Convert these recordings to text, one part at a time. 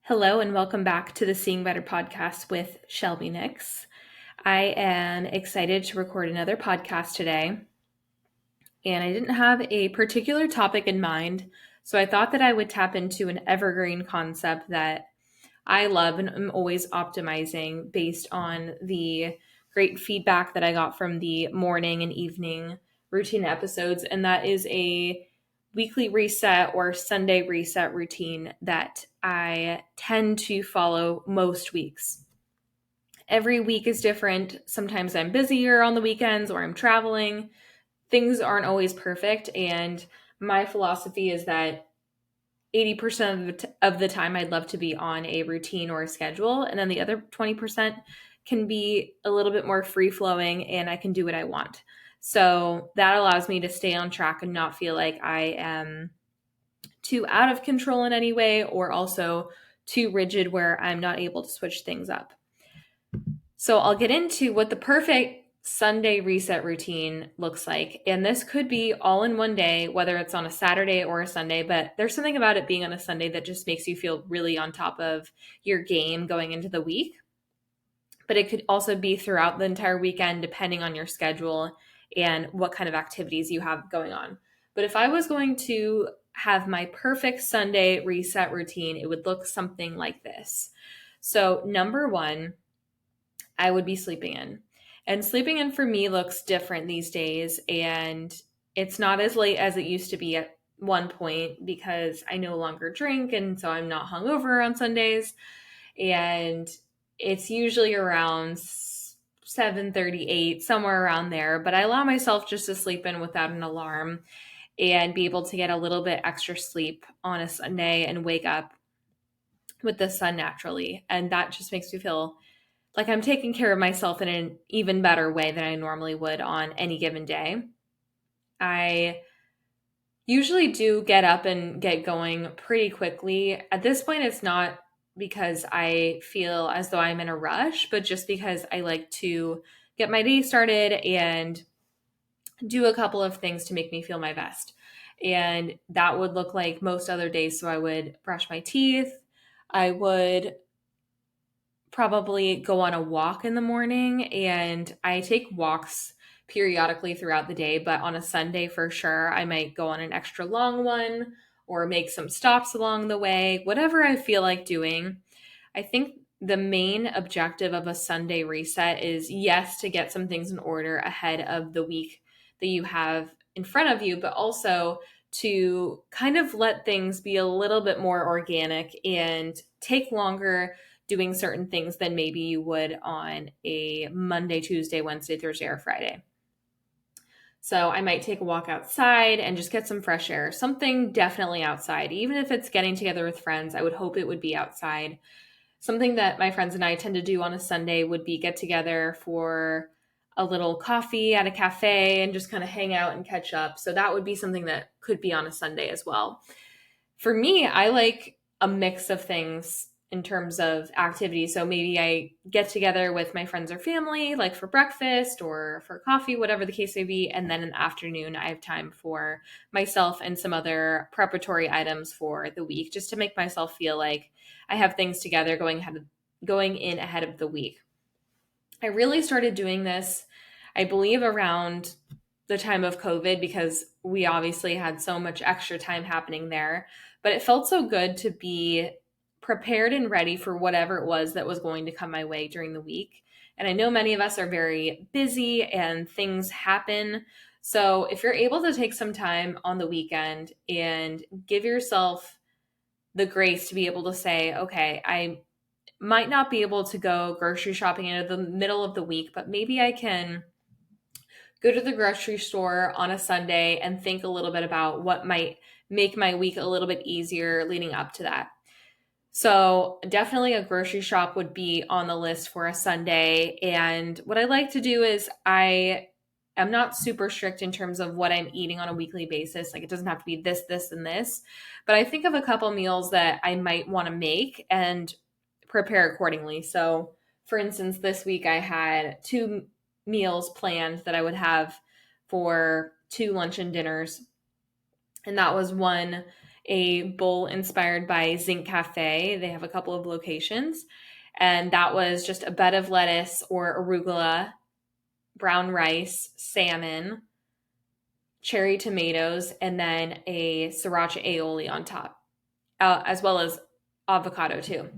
Hello, and welcome back to the Seeing Better podcast with Shelby Nix. I am excited to record another podcast today, and I didn't have a particular topic in mind, so I thought that I would tap into an evergreen concept that I love and am always optimizing based on the great feedback that I got from the morning and evening routine episodes, and that is a weekly reset or Sunday reset routine that I tend to follow most weeks. Every week is different. Sometimes I'm busier on the weekends or I'm traveling. Things aren't always perfect. And my philosophy is that 80% of the time I'd love to be on a routine or a schedule. And then the other 20% can be a little bit more free flowing and I can do what I want. So that allows me to stay on track and not feel like I am too out of control in any way or also too rigid where I'm not able to switch things up. So I'll get into what the perfect Sunday reset routine looks like. And this could be all in one day, whether it's on a Saturday or a Sunday, but there's something about it being on a Sunday that just makes you feel really on top of your game going into the week. But it could also be throughout the entire weekend, depending on your schedule and what kind of activities you have going on. But if I was going to have my perfect Sunday reset routine, it would look something like this. So, number one, I would be sleeping in. And sleeping in for me looks different these days. And it's not as late as it used to be at one point because I no longer drink. And so I'm not hungover on Sundays. And it's usually around 7:38, somewhere around there. But I allow myself just to sleep in without an alarm and be able to get a little bit extra sleep on a Sunday and wake up with the sun naturally. And that just makes me feel like I'm taking care of myself in an even better way than I normally would on any given day. I usually do get up and get going pretty quickly. At this point, it's not because I feel as though I'm in a rush, but just because I like to get my day started and do a couple of things to make me feel my best. And that would look like most other days. So I would brush my teeth. I would probably go on a walk in the morning, and I take walks periodically throughout the day, but on a Sunday for sure, I might go on an extra long one or make some stops along the way, whatever I feel like doing. I think the main objective of a Sunday reset is, yes, to get some things in order ahead of the week that you have in front of you, but also to kind of let things be a little bit more organic and take longer doing certain things than maybe you would on a Monday, Tuesday, Wednesday, Thursday, or Friday. So I might take a walk outside and just get some fresh air, something definitely outside. Even if it's getting together with friends, I would hope it would be outside. Something that my friends and I tend to do on a Sunday would be get together for a little coffee at a cafe and just kind of hang out and catch up. So that would be something that could be on a Sunday as well. For me, I like a mix of things in terms of activities. So maybe I get together with my friends or family, like for breakfast or for coffee, whatever the case may be. And then in the afternoon, I have time for myself and some other preparatory items for the week, just to make myself feel like I have things together going in ahead of the week. I really started doing this, I believe, around the time of COVID because we obviously had so much extra time happening there. But it felt so good to be prepared and ready for whatever it was that was going to come my way during the week. And I know many of us are very busy and things happen. So if you're able to take some time on the weekend and give yourself the grace to be able to say, okay, I might not be able to go grocery shopping in the middle of the week, but maybe I can go to the grocery store on a Sunday and think a little bit about what might make my week a little bit easier leading up to that. So, definitely a grocery shop would be on the list for a Sunday. And what I like to do is I am not super strict in terms of what I'm eating on a weekly basis. Like, it doesn't have to be this, this, and this. But I think of a couple meals that I might want to make and prepare accordingly. So, for instance, this week I had two meals planned that I would have for two lunch and dinners. And that was one a bowl inspired by Zinc Cafe. They have a couple of locations. And that was just a bed of lettuce or arugula, brown rice, salmon, cherry tomatoes, and then a sriracha aioli on top, as well as avocado too.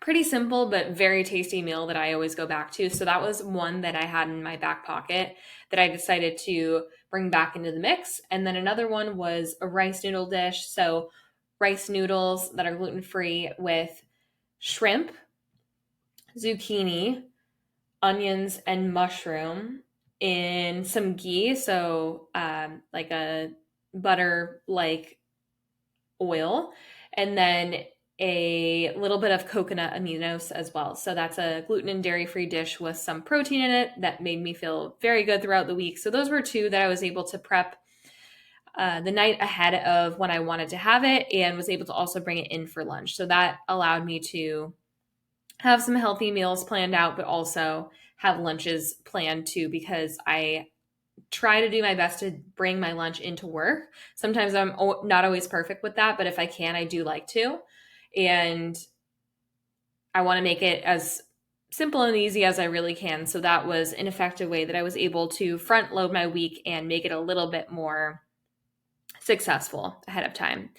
Pretty simple, but very tasty meal that I always go back to. So that was one that I had in my back pocket that I decided to bring back into the mix. And then another one was a rice noodle dish. So rice noodles that are gluten-free with shrimp, zucchini, onions, and mushroom in some ghee. So like a butter like oil. And then a little bit of coconut aminos as well. So that's a gluten and dairy free dish with some protein in it that made me feel very good throughout the week. So those were two that I was able to prep the night ahead of when I wanted to have it, and was able to also bring it in for lunch. So that allowed me to have some healthy meals planned out, but also have lunches planned too, because I try to do my best to bring my lunch into work. Sometimes I'm not always perfect with that, but if I can, I do like to. And I want to make it as simple and easy as I really can. So that was an effective way that I was able to front load my week and make it a little bit more successful ahead of time.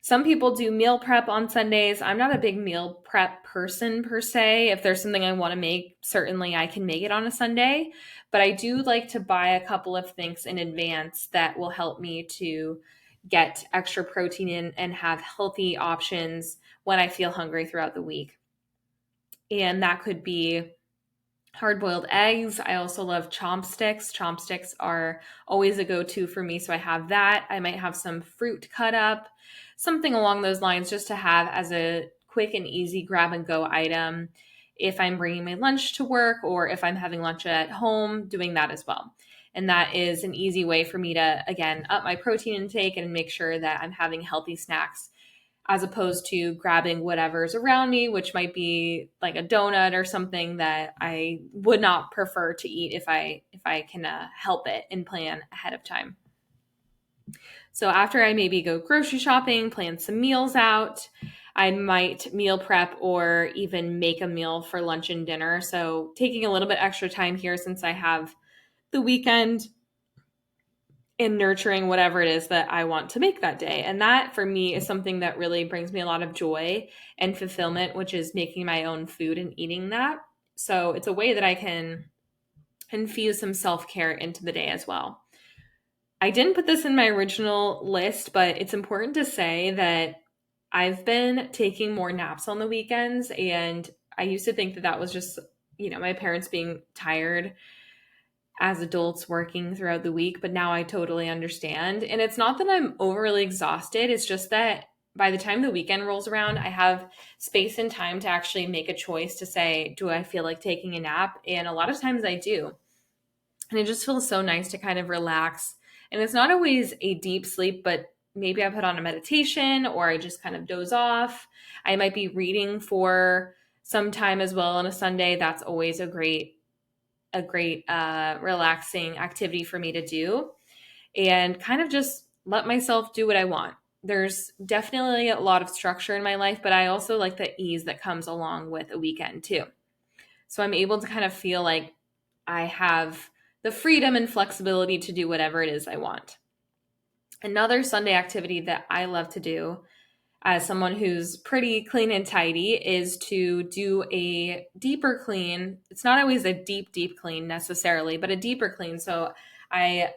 Some people do meal prep on Sundays. I'm not a big meal prep person per se. If there's something I want to make, certainly I can make it on a Sunday. But I do like to buy a couple of things in advance that will help me to get extra protein in and have healthy options when I feel hungry throughout the week. And that could be hard-boiled eggs. I also love chopsticks. Chopsticks are always a go-to for me, so I have that. I might have some fruit cut up, something along those lines, just to have as a quick and easy grab and go item if I'm bringing my lunch to work, or if I'm having lunch at home, doing that as well. And that is an easy way for me to, again, up my protein intake and make sure that I'm having healthy snacks, as opposed to grabbing whatever's around me, which might be like a donut or something that I would not prefer to eat if I can help it and plan ahead of time. So after I maybe go grocery shopping, plan some meals out, I might meal prep or even make a meal for lunch and dinner. So taking a little bit extra time here since I have the weekend in nurturing whatever it is that I want to make that day. And that for me is something that really brings me a lot of joy and fulfillment, which is making my own food and eating that. So it's a way that I can infuse some self-care into the day as well. I didn't put this in my original list, but it's important to say that I've been taking more naps on the weekends. And I used to think that that was just, my parents being tired as adults working throughout the week, but now I totally understand. And it's not that I'm overly exhausted. It's just that by the time the weekend rolls around, I have space and time to actually make a choice to say, do I feel like taking a nap? And a lot of times I do. And it just feels so nice to kind of relax. And it's not always a deep sleep, but maybe I put on a meditation or I just kind of doze off. I might be reading for some time as well on a Sunday. That's always a great relaxing activity for me to do, and kind of just let myself do what I want. There's definitely a lot of structure in my life, but I also like the ease that comes along with a weekend too. So I'm able to kind of feel like I have the freedom and flexibility to do whatever it is I want. Another Sunday activity that I love to do as someone who's pretty clean and tidy is to do a deeper clean. It's not always a deep clean necessarily, but a deeper clean. So I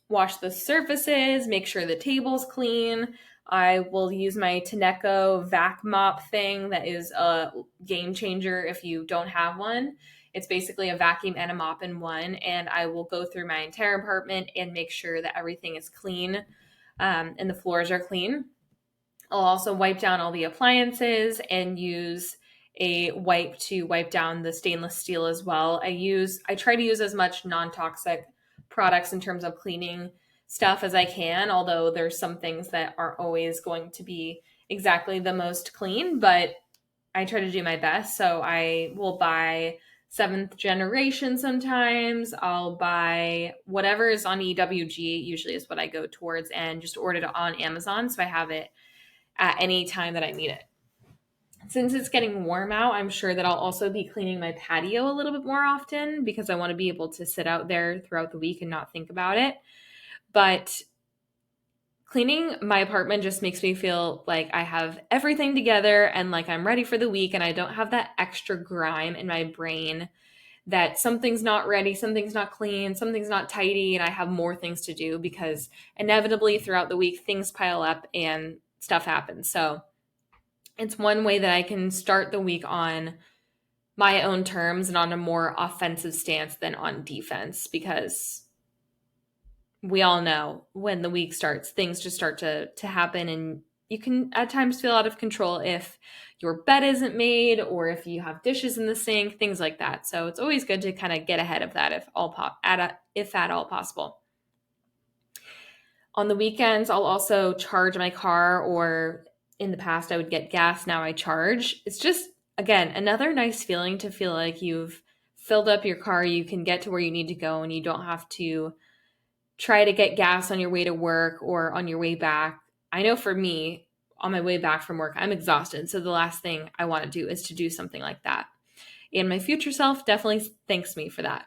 wash the surfaces, make sure the table's clean. I will use my Tenneco vac mop thing that is a game changer if you don't have one. It's basically a vacuum and a mop in one, and I will go through my entire apartment and make sure that everything is clean and the floors are clean. I'll also wipe down all the appliances and use a wipe to wipe down the stainless steel as well. I try to use as much non-toxic products in terms of cleaning stuff as I can, although there's some things that aren't always going to be exactly the most clean, but I try to do my best. So I will buy seventh generation sometimes. I'll buy whatever is on EWG, usually is what I go towards, and just order it on Amazon so I have it at any time that I need it. Since it's getting warm out, I'm sure that I'll also be cleaning my patio a little bit more often because I want to be able to sit out there throughout the week and not think about it. But cleaning my apartment just makes me feel like I have everything together and like I'm ready for the week, and I don't have that extra grime in my brain that something's not ready, something's not clean, something's not tidy, and I have more things to do because inevitably throughout the week things pile up and stuff happens. So it's one way that I can start the week on my own terms and on a more offensive stance than on defense, because we all know when the week starts, things just start to happen, and you can at times feel out of control if your bed isn't made or if you have dishes in the sink, things like that. So it's always good to kind of get ahead of that if at all possible. On the weekends, I'll also charge my car, or in the past I would get gas, now I charge. It's just, again, another nice feeling to feel like you've filled up your car, you can get to where you need to go, and you don't have to try to get gas on your way to work or on your way back. I know for me, on my way back from work, I'm exhausted. So the last thing I want to do is to do something like that. And my future self definitely thanks me for that.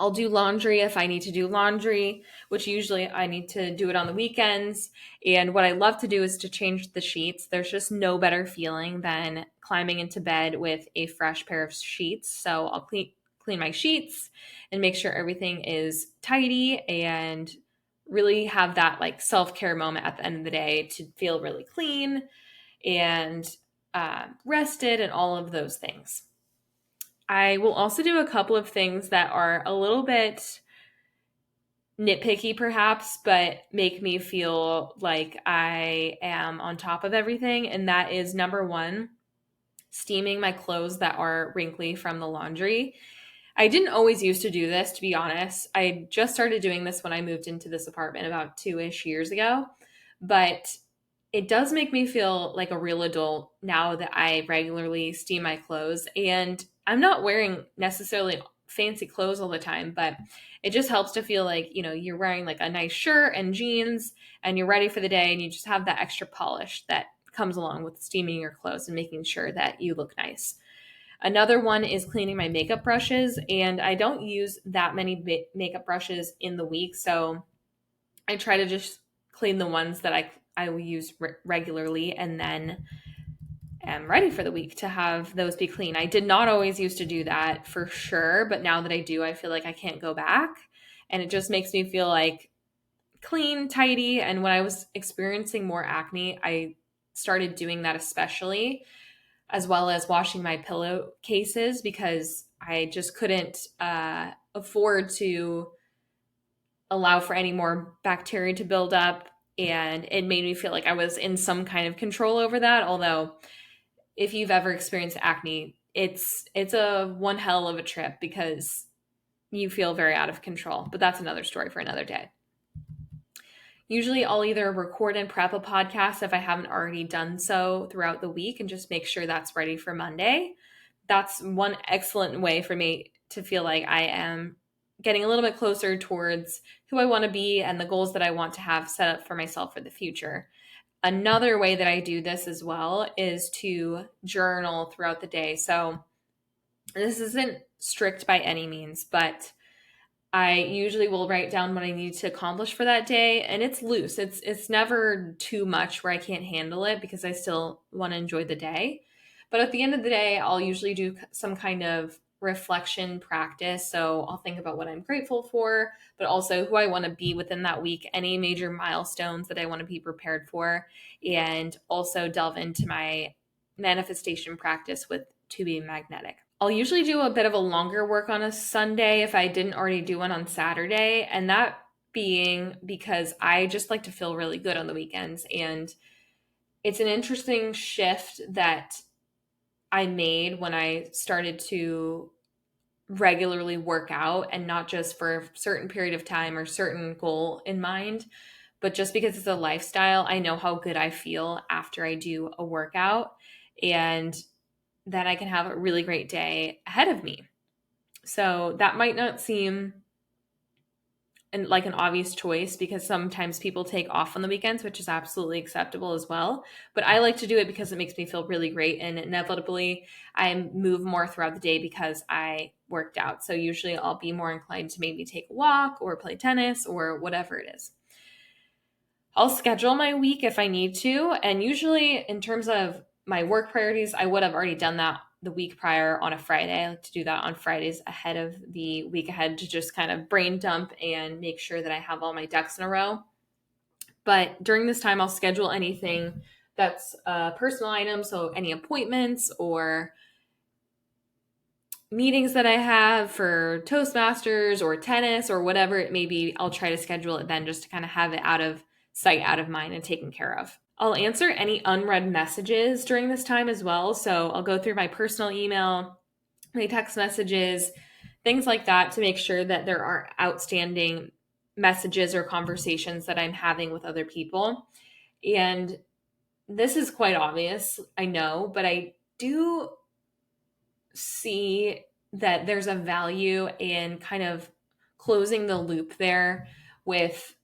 I'll do laundry if I need to do laundry, which usually I need to do it on the weekends. And what I love to do is to change the sheets. There's just no better feeling than climbing into bed with a fresh pair of sheets. So I'll clean my sheets and make sure everything is tidy and really have that like self-care moment at the end of the day to feel really clean and rested and all of those things. I will also do a couple of things that are a little bit nitpicky perhaps, but make me feel like I am on top of everything. And that is number one, steaming my clothes that are wrinkly from the laundry. I didn't always used to do this, to be honest. I just started doing this when I moved into this apartment about 2-ish years ago. But it does make me feel like a real adult now that I regularly steam my clothes. And I'm not wearing necessarily fancy clothes all the time, but it just helps to feel like, you're wearing like a nice shirt and jeans and you're ready for the day, and you just have that extra polish that comes along with steaming your clothes and making sure that you look nice. Another one is cleaning my makeup brushes, and I don't use that many makeup brushes in the week, so I try to just clean the ones that I will use regularly, and then am ready for the week to have those be clean. I did not always used to do that for sure, but now that I do, I feel like I can't go back, and it just makes me feel like clean, tidy. And when I was experiencing more acne, I started doing that especially, as well as washing my pillowcases, because I just couldn't afford to allow for any more bacteria to build up. And it made me feel like I was in some kind of control over that. Although, if you've ever experienced acne, it's a one hell of a trip because you feel very out of control. But that's another story for another day. Usually I'll either record and prep a podcast if I haven't already done so throughout the week and just make sure that's ready for Monday. That's one excellent way for me to feel like I am getting a little bit closer towards who I want to be and the goals that I want to have set up for myself for the future. Another way that I do this as well is to journal throughout the day. So this isn't strict by any means, but I usually will write down what I need to accomplish for that day, and it's loose. It's never too much where I can't handle it because I still want to enjoy the day. But at the end of the day, I'll usually do some kind of reflection practice. So I'll think about what I'm grateful for, but also who I want to be within that week, any major milestones that I want to be prepared for, and also delve into my manifestation practice with To Be Magnetic. I'll usually do a bit of a longer work on a Sunday if I didn't already do one on Saturday, and that being because I just like to feel really good on the weekends. And it's an interesting shift that I made when I started to regularly work out, and not just for a certain period of time or certain goal in mind, but just because it's a lifestyle. I know how good I feel after I do a workout, and then I can have a really great day ahead of me. So that might not seem like an obvious choice because sometimes people take off on the weekends, which is absolutely acceptable as well. But I like to do it because it makes me feel really great. And inevitably, I move more throughout the day because I worked out. So usually I'll be more inclined to maybe take a walk or play tennis or whatever it is. I'll schedule my week if I need to. And usually, in terms of my work priorities, I would have already done that the week prior on a Friday. I like to do that on Fridays ahead of the week ahead to just kind of brain dump and make sure that I have all my ducks in a row. But during this time, I'll schedule anything that's a personal item. So any appointments or meetings that I have for Toastmasters or tennis or whatever it may be, I'll try to schedule it then just to kind of have it out of sight, out of mind, and taken care of. I'll answer any unread messages during this time as well. So I'll go through my personal email, my text messages, things like that to make sure that there aren't outstanding messages or conversations that I'm having with other people. And this is quite obvious, I know, but I do see that there's a value in kind of closing the loop there with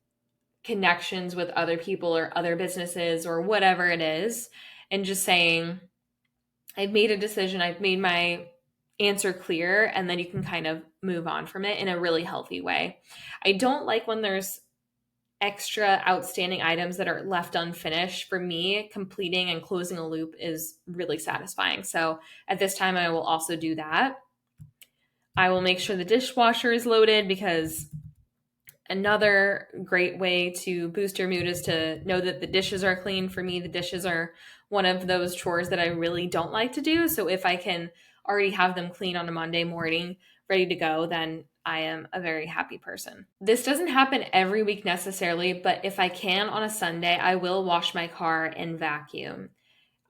connections with other people or other businesses or whatever it is, and just saying, I've made a decision, I've made my answer clear, and then you can kind of move on from it in a really healthy way. I don't like when there's extra outstanding items that are left unfinished. For me, completing and closing a loop is really satisfying. So at this time, I will also do that. I will make sure the dishwasher is loaded because another great way to boost your mood is to know that the dishes are clean. For me, the dishes are one of those chores that I really don't like to do. So if I can already have them clean on a Monday morning, ready to go, then I am a very happy person. This doesn't happen every week necessarily, but if I can on a Sunday, I will wash my car and vacuum.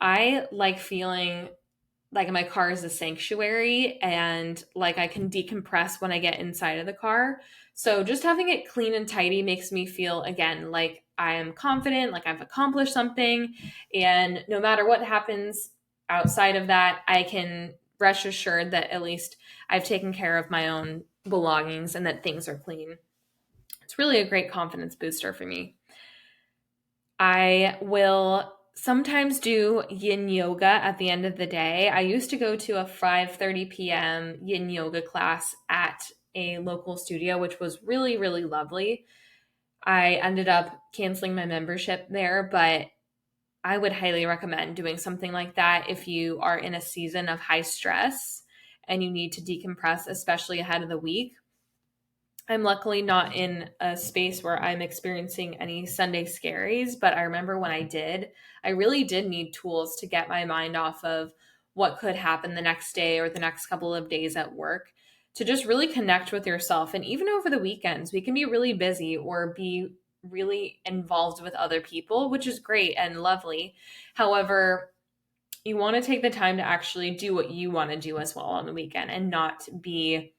I like feeling like my car is a sanctuary and like I can decompress when I get inside of the car. So just having it clean and tidy makes me feel, again, like I am confident, like I've accomplished something. And no matter what happens outside of that, I can rest assured that at least I've taken care of my own belongings and that things are clean. It's really a great confidence booster for me. I will sometimes do yin yoga at the end of the day. I used to go to a 5:30 p.m. yin yoga class at a local studio, which was really, really lovely. I ended up canceling my membership there, but I would highly recommend doing something like that if you are in a season of high stress and you need to decompress, especially ahead of the week. I'm luckily not in a space where I'm experiencing any Sunday scaries, but I remember when I did, I really did need tools to get my mind off of what could happen the next day or the next couple of days at work to just really connect with yourself. And even over the weekends, we can be really busy or be really involved with other people, which is great and lovely. However, you want to take the time to actually do what you want to do as well on the weekend and not be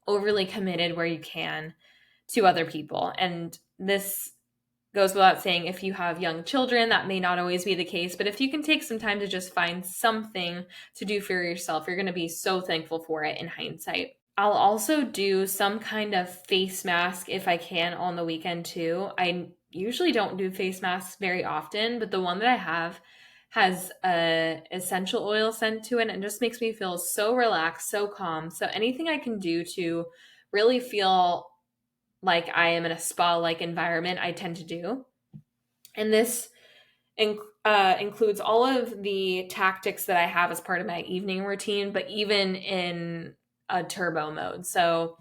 overly committed where you can to other people. And this goes without saying, if you have young children, that may not always be the case. But if you can take some time to just find something to do for yourself, you're going to be so thankful for it in hindsight. I'll also do some kind of face mask if I can on the weekend too. I usually don't do face masks very often, but the one that I have has a essential oil scent to it and just makes me feel so relaxed, so calm. So anything I can do to really feel like I am in a spa-like environment, I tend to do. And this includes all of the tactics that I have as part of my evening routine, but even in a turbo mode. So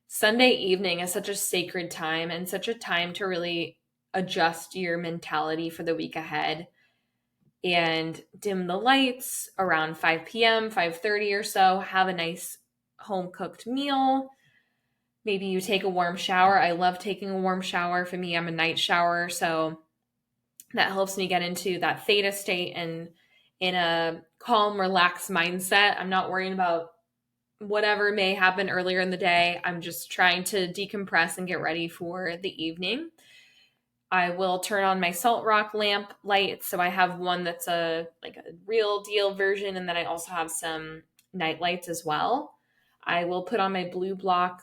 Sunday evening is such a sacred time and such a time to really adjust your mentality for the week ahead and dim the lights around 5 p.m., 5:30 or so, have a nice home cooked meal. Maybe you take a warm shower. I love taking a warm shower. For me, I'm a night shower, so that helps me get into that theta state and in a calm, relaxed mindset. I'm not worrying about whatever may happen earlier in the day. I'm just trying to decompress and get ready for the evening. I will turn on my Salt Rock lamp light. So I have one that's a real deal version, and then I also have some night lights as well. I will put on my Blue Block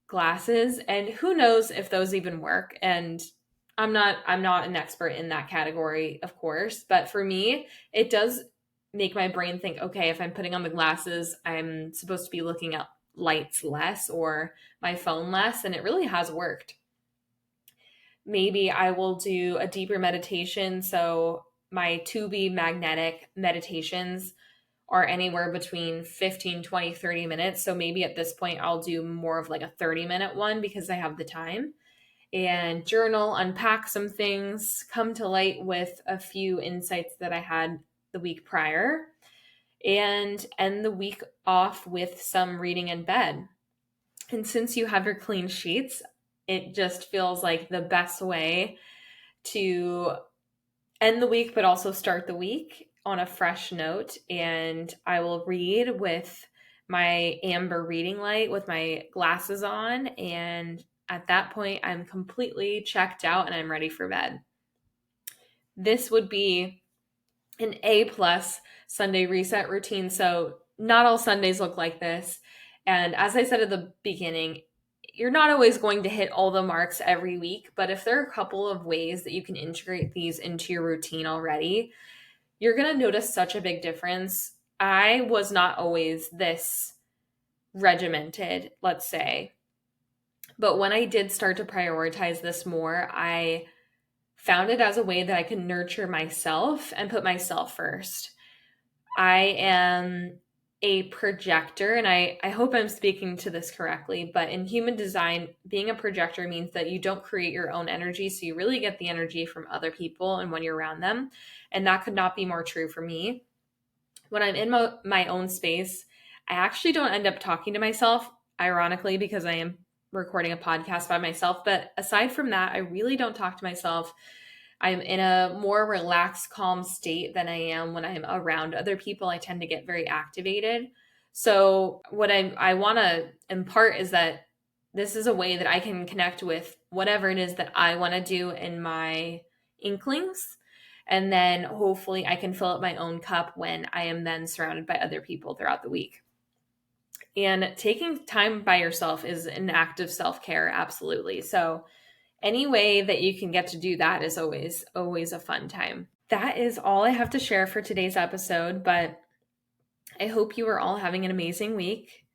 glasses, and who knows if those even work. And I'm not an expert in that category, of course, but for me, it does make my brain think, okay, if I'm putting on the glasses, I'm supposed to be looking at lights less or my phone less, and it really has worked. Maybe I will do a deeper meditation. So my Tubi magnetic meditations are anywhere between 15, 20, 30 minutes. So maybe at this point, I'll do more of like a 30-minute one because I have the time, and journal, unpack some things, come to light with a few insights that I had the week prior, and end the week off with some reading in bed. And since you have your clean sheets, it just feels like the best way to end the week, but also start the week on a fresh note. And I will read with my amber reading light with my glasses on. And at that point, I'm completely checked out and I'm ready for bed. This would be an A plus Sunday reset routine. So not all Sundays look like this. And as I said at the beginning, you're not always going to hit all the marks every week, but if there are a couple of ways that you can integrate these into your routine already, you're going to notice such a big difference. I was not always this regimented, let's say, but when I did start to prioritize this more, I found it as a way that I can nurture myself and put myself first. I am a projector, and I hope I'm speaking to this correctly, but in human design, being a projector means that you don't create your own energy. So you really get the energy from other people and when you're around them. And that could not be more true for me. When I'm in my own space, I actually don't end up talking to myself, ironically, because I am recording a podcast by myself. But aside from that, I really don't talk to myself. I'm in a more relaxed, calm state than I am when I'm around other people. I tend to get very activated. So what I want to impart is that this is a way that I can connect with whatever it is that I want to do in my inklings. And then hopefully I can fill up my own cup when I am then surrounded by other people throughout the week. And taking time by yourself is an act of self-care, absolutely. So any way that you can get to do that is always a fun time. That is all I have to share for today's episode, but I hope you are all having an amazing week,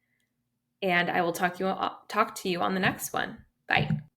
and I will talk to you on the next one. Bye.